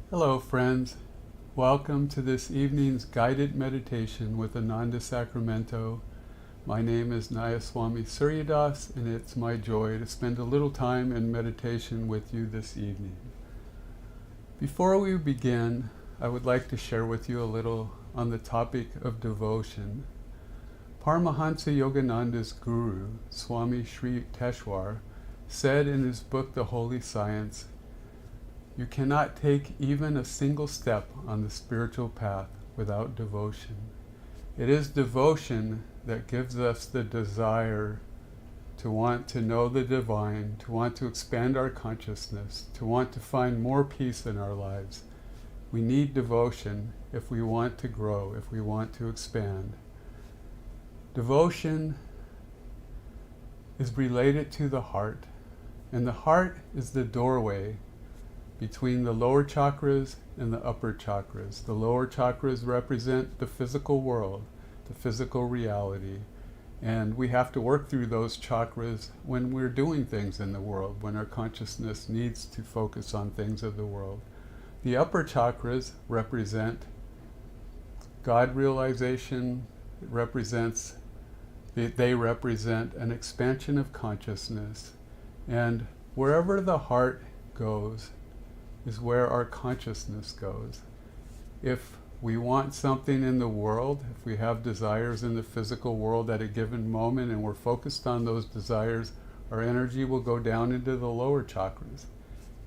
Hello, friends. Welcome to this evening's guided meditation with Ananda Sacramento. My name is Swami Suryadas, and it's my joy to spend a little time in meditation with you this evening. Before we begin, I would like to share with you a little on the topic of devotion. Paramhansa Yogananda's guru, Swami Sri Teshwar, said in his book, The Holy Science, "You cannot take even a single step on the spiritual path without devotion. It is devotion that gives us the desire to want to know the divine, to want to expand our consciousness, to want to find more peace in our lives. We need devotion if we want to grow, if we want to expand. Devotion is related to the heart, and the heart is the doorway between the lower chakras and the upper chakras. The lower chakras represent the physical world, the physical reality, and we have to work through those chakras when we're doing things in the world, when our consciousness needs to focus on things of the world. The upper chakras represent God realization. They represent an expansion of consciousness, and wherever the heart goes is where our consciousness goes. If we want something in the world, if we have desires in the physical world at a given moment and we're focused on those desires, our energy will go down into the lower chakras.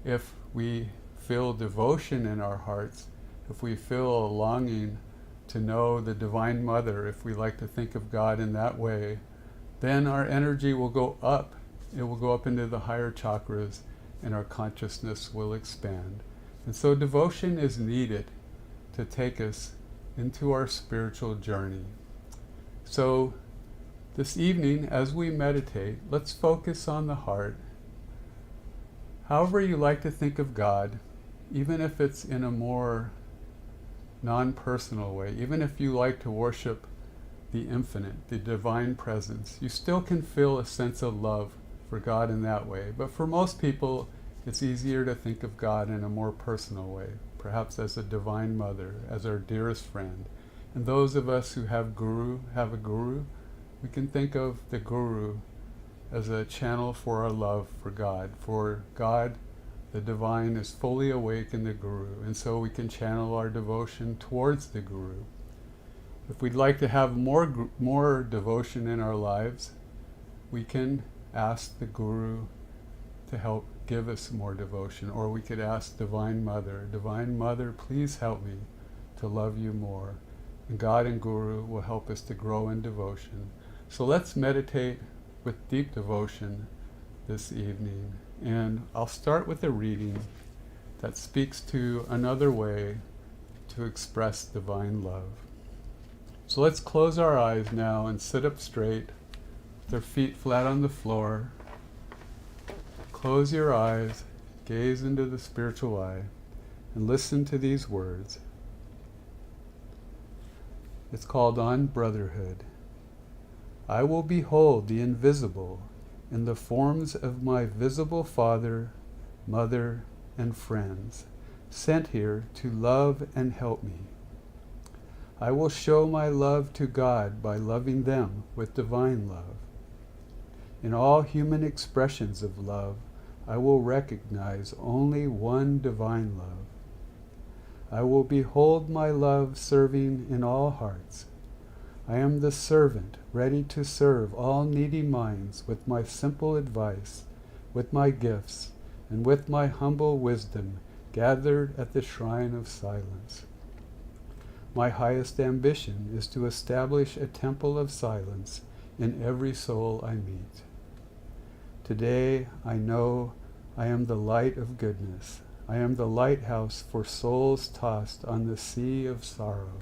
If we feel devotion in our hearts, if we feel a longing to know the Divine Mother, if we like to think of God in that way, then our energy will go up. It will go up into the higher chakras, and our consciousness will expand. And so devotion is needed to take us into our spiritual journey. So this evening, as we meditate, let's focus on the heart. However you like to think of God, even if it's in a more non-personal way, even if you like to worship the infinite, the divine presence, you still can feel a sense of love for God in that way. But for most people, it's easier to think of God in a more personal way, perhaps as a divine mother, as our dearest friend. And those of us who have a guru, we can think of the guru as a channel for our love for God. For God, the divine, is fully awake in the guru, and so we can channel our devotion towards the guru. If we'd like to have more devotion in our lives, we can ask the guru to help give us more devotion, or we could ask Divine Mother, please help me to love you more. And God and Guru will help us to grow in devotion. So let's meditate with deep devotion this evening. And I'll start with a reading that speaks to another way to express divine love. So let's close our eyes now and sit up straight, with our feet flat on the floor. Close your eyes, gaze into the spiritual eye, and listen to these words. It's called On Brotherhood. I will behold the invisible in the forms of my visible Father, Mother, and friends, sent here to love and help me. I will show my love to God by loving them with divine love. In all human expressions of love, I will recognize only one divine love. I will behold my love serving in all hearts. I am the servant ready to serve all needy minds with my simple advice, with my gifts, and with my humble wisdom gathered at the shrine of silence. My highest ambition is to establish a temple of silence in every soul I meet. Today I know I am the light of goodness. I am the lighthouse for souls tossed on the sea of sorrow.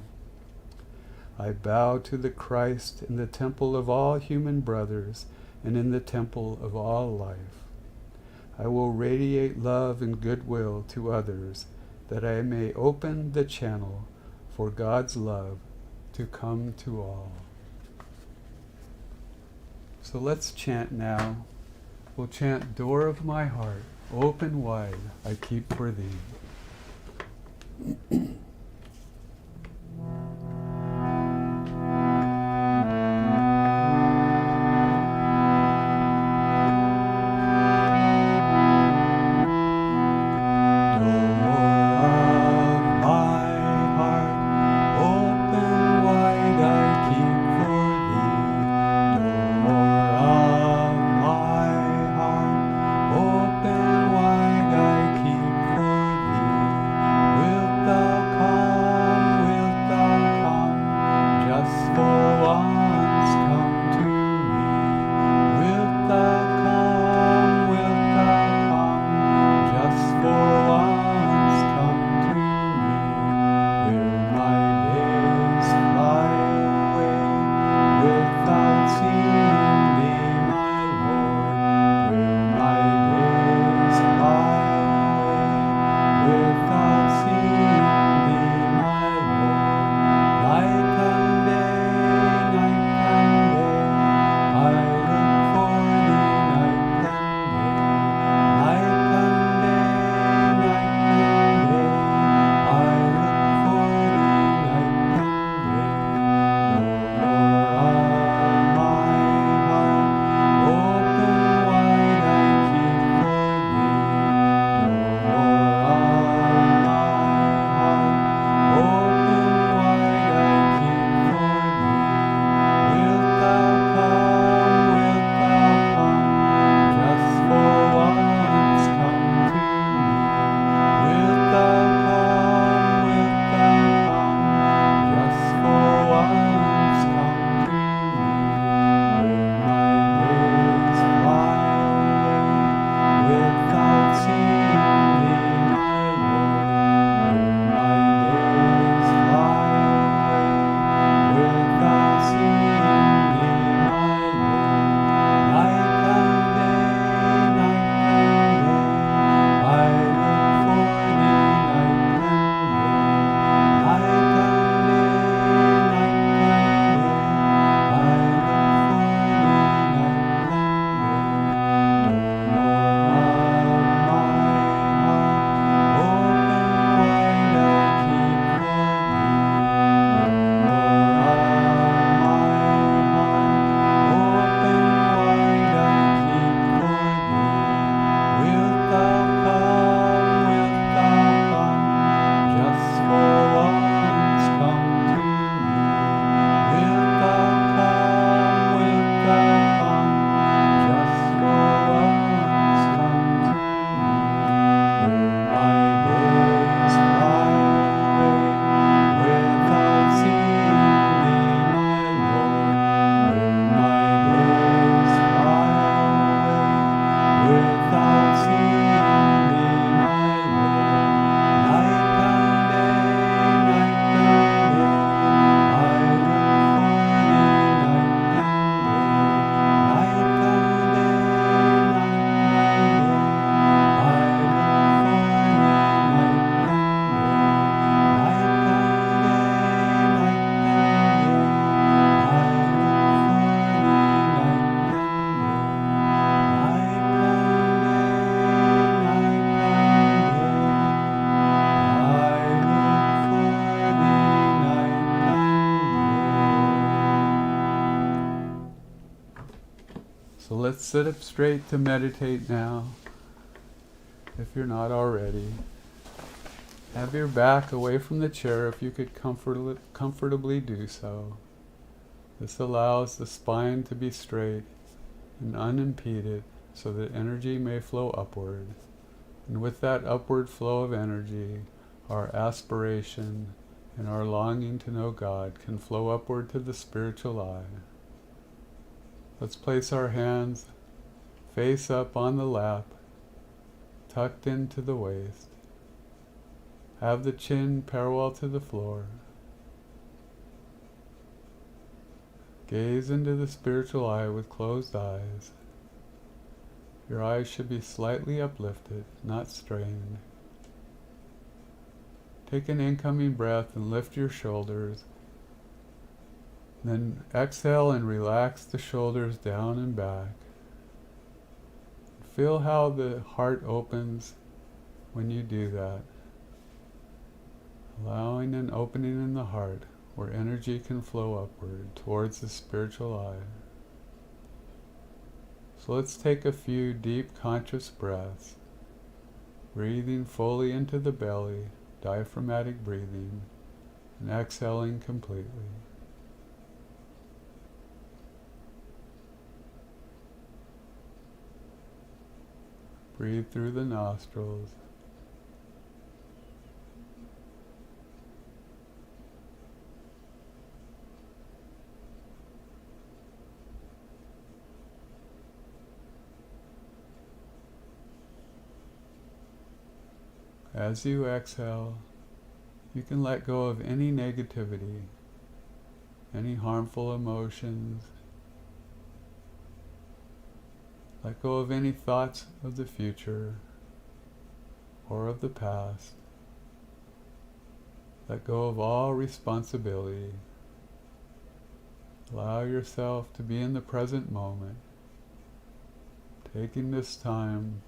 I bow to the Christ in the temple of all human brothers and in the temple of all life. I will radiate love and goodwill to others that I may open the channel for God's love to come to all. So let's chant now. We'll chant, Door of my heart, open wide, I keep for thee. So let's sit up straight to meditate now, if you're not already. Have your back away from the chair if you could comfortably do so. This allows the spine to be straight and unimpeded so that energy may flow upward. And with that upward flow of energy, our aspiration and our longing to know God can flow upward to the spiritual eye. Let's place our hands face up on the lap, tucked into the waist. Have the chin parallel to the floor. Gaze into the spiritual eye with closed eyes. Your eyes should be slightly uplifted, not strained. Take an incoming breath and lift your shoulders. Then exhale and relax the shoulders down and back. Feel how the heart opens when you do that. allowing an opening in the heart where energy can flow upward towards the spiritual eye. So let's take a few deep conscious breaths, breathing fully into the belly, diaphragmatic breathing, and exhaling completely. Breathe through the nostrils. As you exhale, you can let go of any negativity, any harmful emotions. Let go of any thoughts of the future or of the past. Let go of all responsibility. Allow yourself to be in the present moment, taking this time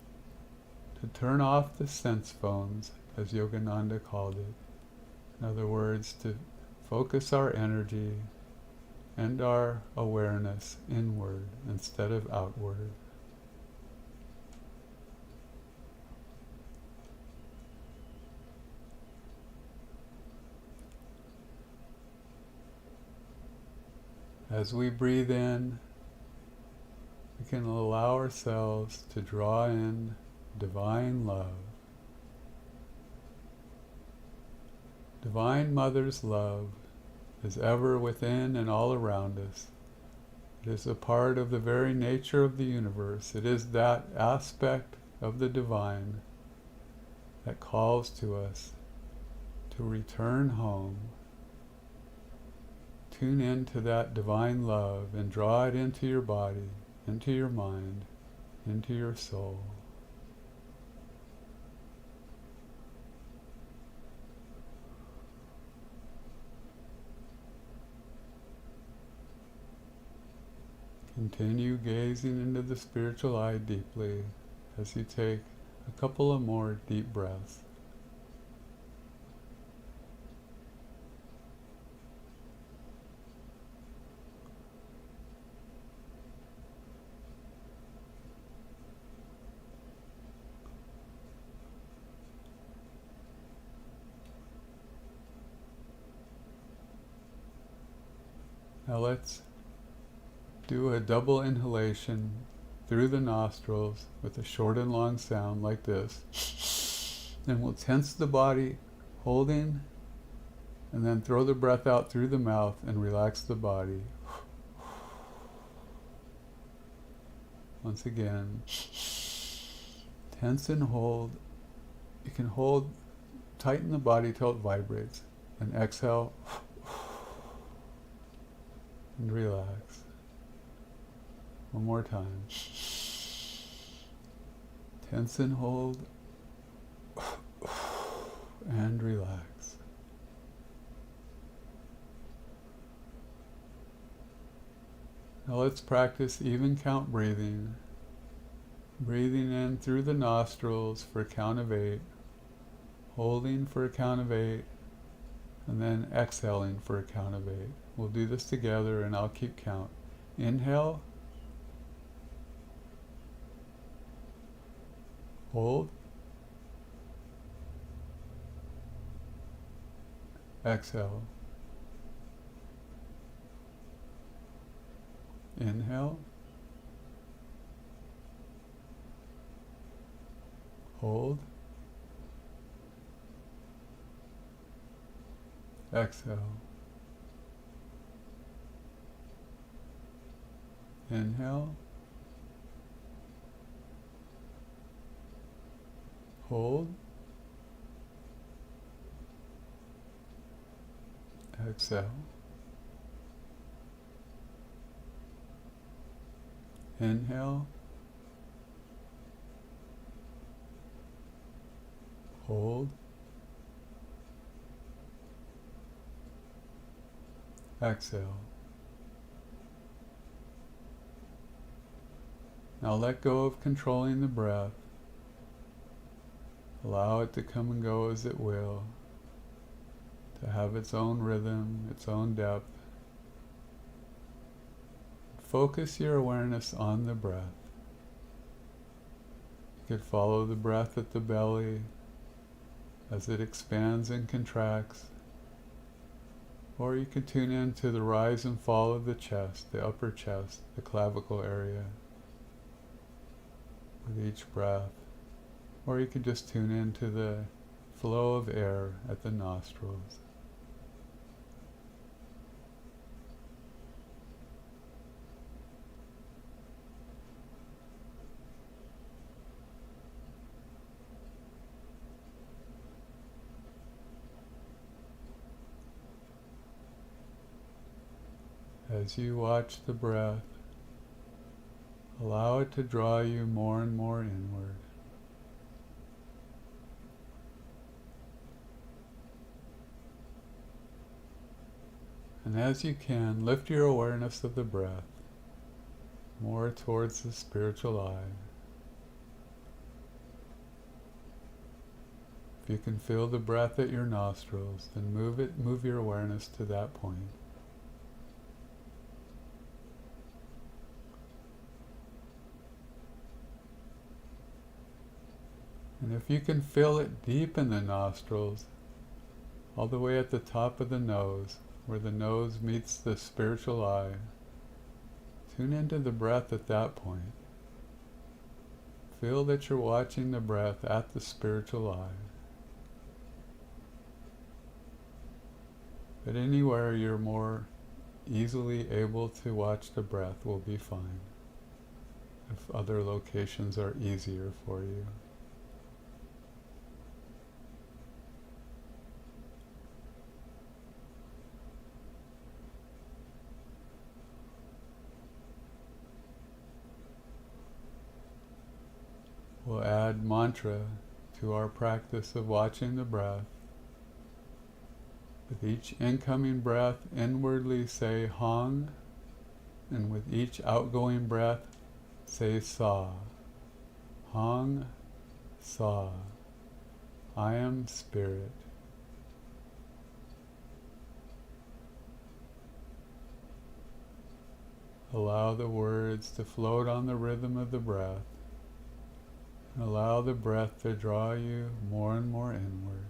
to turn off the sense phones, as Yogananda called it. In other words, to focus our energy and our awareness inward instead of outward. As we breathe in, we can allow ourselves to draw in divine love. Divine Mother's love is ever within and all around us. It is a part of the very nature of the universe. It is that aspect of the divine that calls to us to return home. Tune into that divine love and draw it into your body, into your mind, into your soul. Continue gazing into the spiritual eye deeply as you take a couple of more deep breaths. Now let's do a double inhalation through the nostrils with a short and long sound like this. Then we'll tense the body, holding, and then throw the breath out through the mouth and relax the body. Once again, tense and hold. You can hold, tighten the body till it vibrates, and exhale and relax. One more time. Tense and hold and relax. Now let's practice even count breathing. Breathing in through the nostrils for a count of 8, holding for a count of 8, and then exhaling for a count of 8. We'll do this together and I'll keep count. Inhale. Hold. Exhale. Inhale. Hold. Exhale. Inhale. Hold. Exhale. Inhale. Hold. Exhale. Now let go of controlling the breath. Allow it to come and go as it will. to have its own rhythm, its own depth. Focus your awareness on the breath. You could follow the breath at the belly as it expands and contracts, or you can tune into the rise and fall of the chest, the upper chest, the clavicle area with each breath, or you can just tune into the flow of air at the nostrils. As you watch the breath, allow it to draw you more and more inward. And as you can, lift your awareness of the breath more towards the spiritual eye. If you can feel the breath at your nostrils, then move your awareness to that point. And if you can feel it deep in the nostrils, all the way at the top of the nose, where the nose meets the spiritual eye, tune into the breath at that point. Feel that you're watching the breath at the spiritual eye. But anywhere you're more easily able to watch the breath will be fine, if other locations are easier for you. We'll add mantra to our practice of watching the breath. With each incoming breath, inwardly say Hong, and with each outgoing breath, say Sa. Hong, Sa. I am spirit. Allow the words to float on the rhythm of the breath. And allow the breath to draw you more and more inward.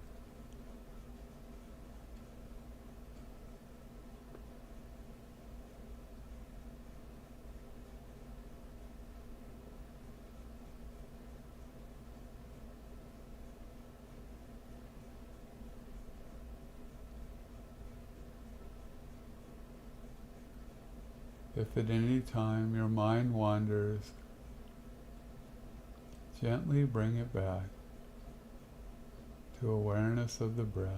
If at any time your mind wanders, gently bring it back to awareness of the breath.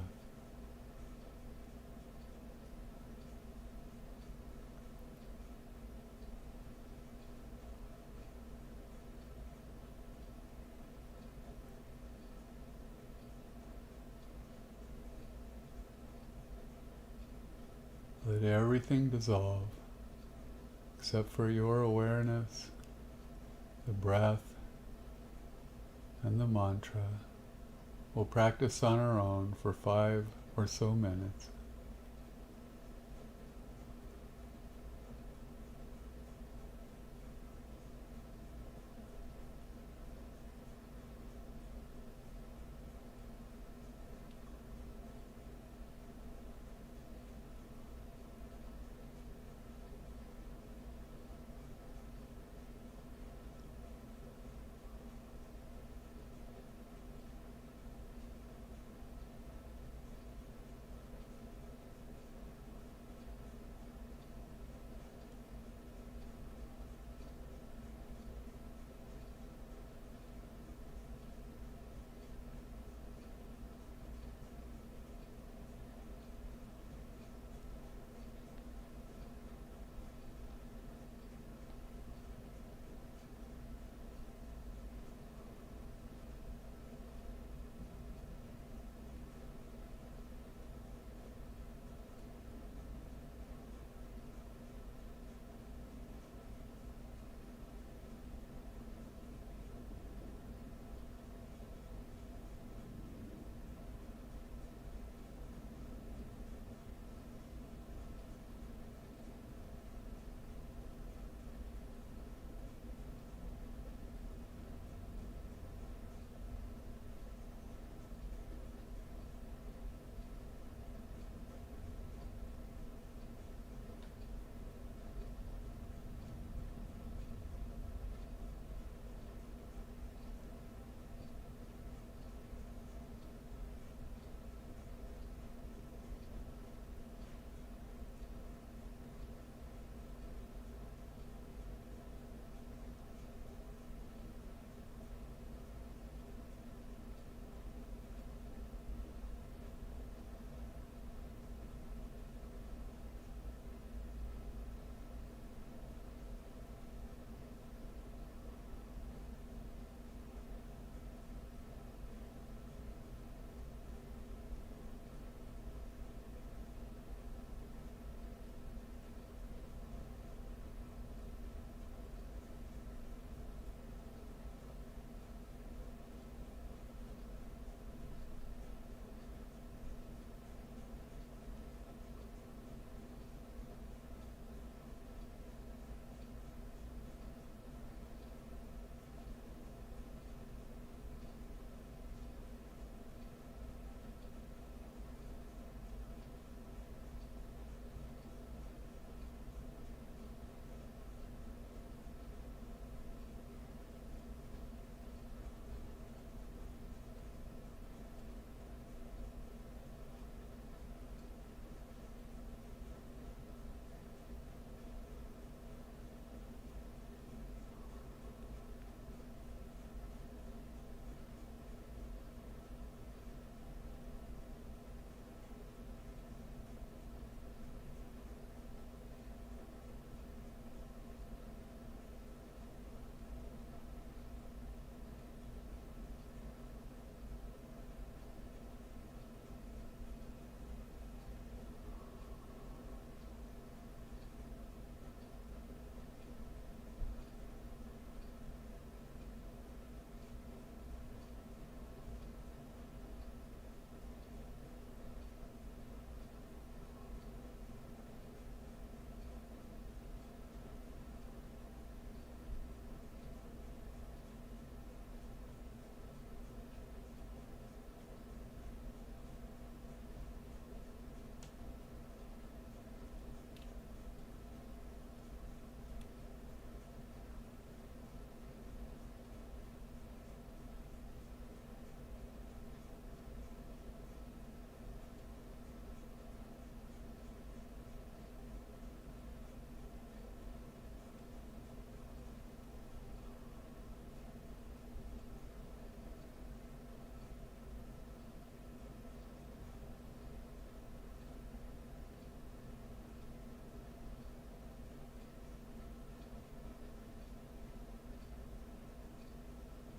Let everything dissolve, except for your awareness, the breath, and the mantra. We'll practice on our own for 5 or so minutes.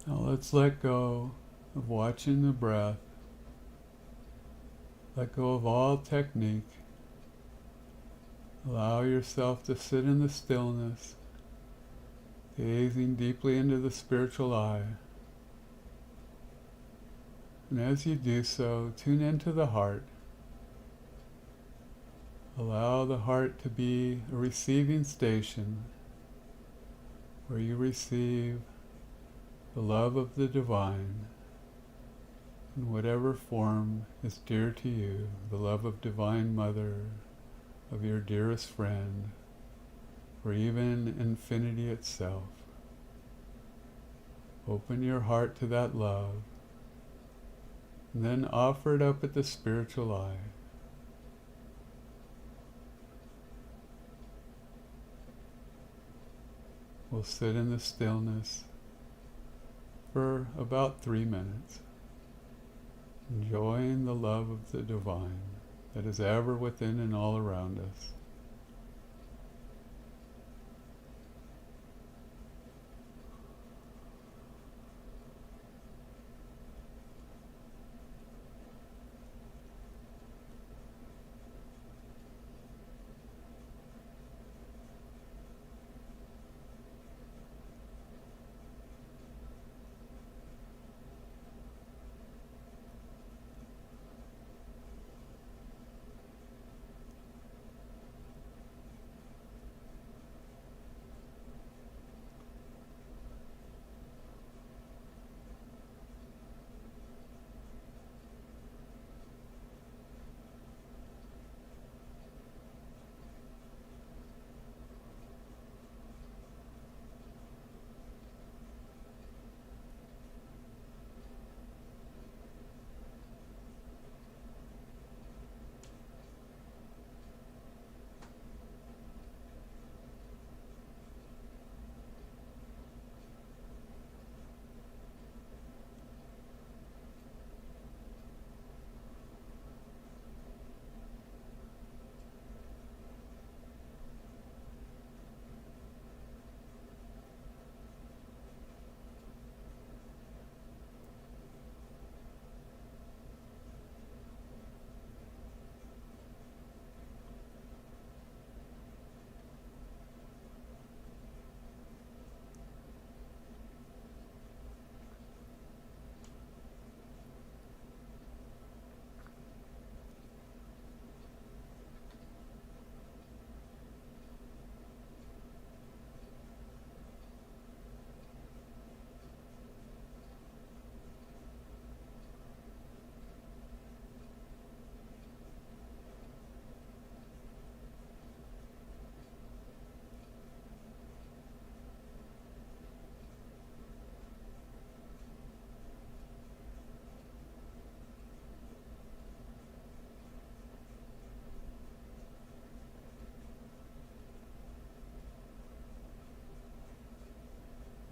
Now let's let go of watching the breath. Let go of all technique. Allow yourself to sit in the stillness, gazing deeply into the spiritual eye. And as you do so, tune into the heart. Allow the heart to be a receiving station where you receive the love of the divine in whatever form is dear to you, the love of Divine Mother, of your dearest friend, or even infinity itself. Open your heart to that love, and then offer it up at the spiritual eye. We'll sit in the stillness for about 3 minutes, enjoying the love of the divine that is ever within and all around us.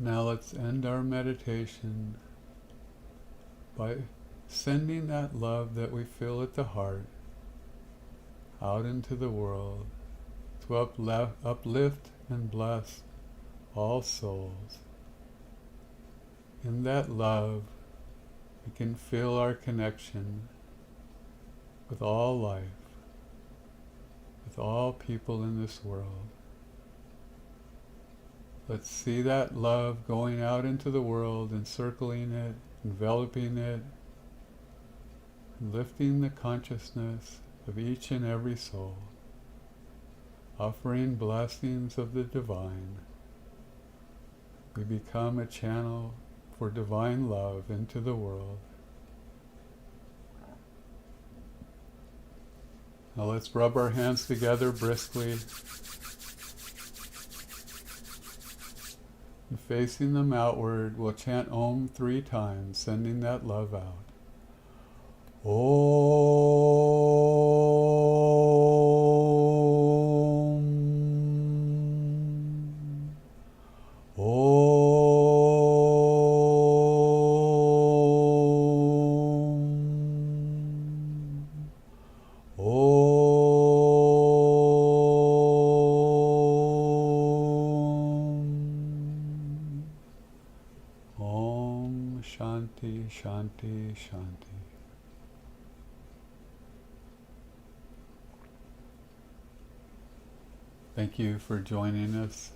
Now let's end our meditation by sending that love that we feel at the heart out into the world to uplift and bless all souls. In that love, we can feel our connection with all life, with all people in this world. Let's see that love going out into the world, encircling it, enveloping it, and lifting the consciousness of each and every soul, offering blessings of the divine. We become a channel for divine love into the world. Now let's rub our hands together briskly, and facing them outward, we'll chant Om 3 times, sending that love out. Om. Om. Om. Shanti, Shanti, Shanti. Thank you for joining us.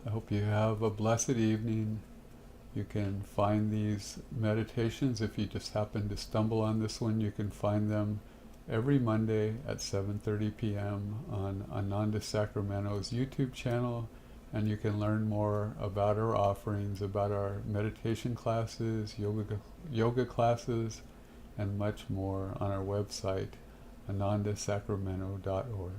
I hope you have a blessed evening. You can find these meditations, if you just happen to stumble on this one, you can find them every Monday at 7:30 p.m. on Ananda Sacramento's YouTube channel, and you can learn more about our offerings, about our meditation classes, yoga classes, and much more on our website, anandasacramento.org.